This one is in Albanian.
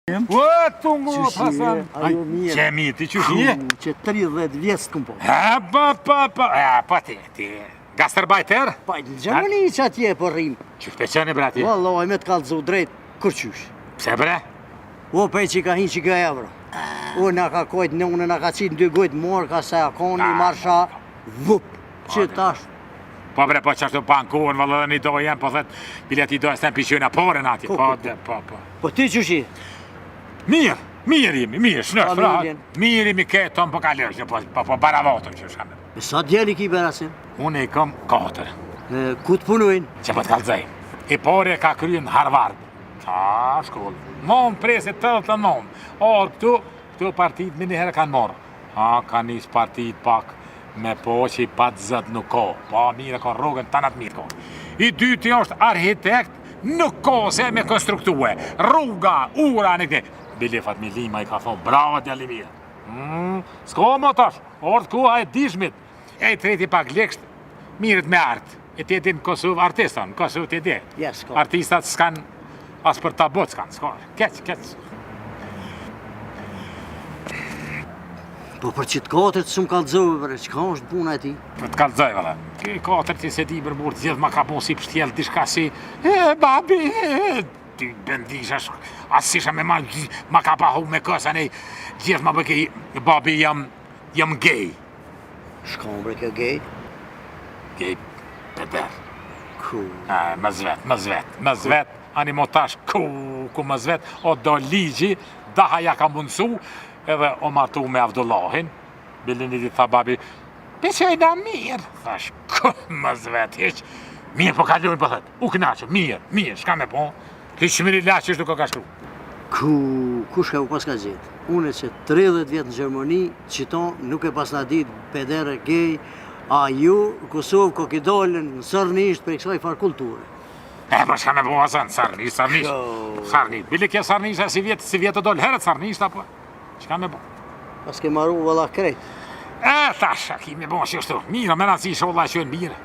O, tungu, Hasan. Ajo mirë. Që mirë, ti që shie? Që 30 vjeç t'kum po. Pa ti. Gastarbajter? Pa, në Gjermani që atje po rrim. Që shpeqeni, brati? Vallaj, me t'kallëzu drejt, kërqysh. Pse, bre? O, pej që ka hin që ka evro. O, na ka kojt në unë, na ka qitë 2 gojt morë, ka se akoni, marsha, vup. Që tash. Po bre, po qashtu pa në kohën, vallë dhe një dojë jenë, po thet, bilet i dojë s'ten pishjona porën ati. Po. Po ti që shi? Mirë jemi, shnosh, mirë jemi ke tonë po kalërshë, po baravotëm që shkamë. E sa djeli ki berasim? Unë i kom 4. Ku t'punojnë? Që po t'kallëzaj. I pore ka kryen Harvard. Qa shkollë. Mon presit të mon. Orë këtu partit me njëherë kanë morë. Ka njës partit pak me po që i patë zëtë nuk ko. Po mire ka rrugën të natë mirë ko. I dyti është arhitekt, nuk ko se me konstruktue. Rruga, ura në këte. Bilefat me lima i ka thonë, bravo djali mirë. S'ko më tash, orë ku ha e dishmit. E i treti pak lekshtë, mirët me artë. E ti e di në Kosovë artista, në Kosovë ti e di. Yes, s'ko. Artistat s'kan, as për tabot s'kan, s'ko. Kec. Po për që t'katërt s'm kallëzove, bre, që ka është puna e ti? Për t'kallëzoj, vëlla. Ki 4 ti se di për burë, gjithë ma ka bon si pështjellë, dishka si, babi, ti bendish, asisha me ma ka pahu me kësa nej, gjithë ma bëke, babi jam gay. Shka bre kjo gej? Gay peder. Ku? Më zvet, ani mo tash ku më zvet, o do ligji, daha ja ka mundësu, edhe o martu me Avdullahin, billin i di tha babi, pëqejna mirë, thash, ku më zvet, hiq, mirë po kalojnë po thët, u knaqë, mirë, shka me po, hiq miri laqë nuk o ka shkru. Ku shka u pas ka gjithë? Une që 30 vjetë në Gjermani, qiton nuk e pas na ditë pedere gej, a ju, Kosovë, ko ki dollën në sërnisht për i kësaj farë kulturë. Po shka me po asën, sarnisht. Bile kje sarnisht, si vjetë dollë herët sarnisht, apo? Shka me po? Pas ke maru vëlla krejt. Tash, ki me po shështu. Mirë, me nësi sholla që e në mirë.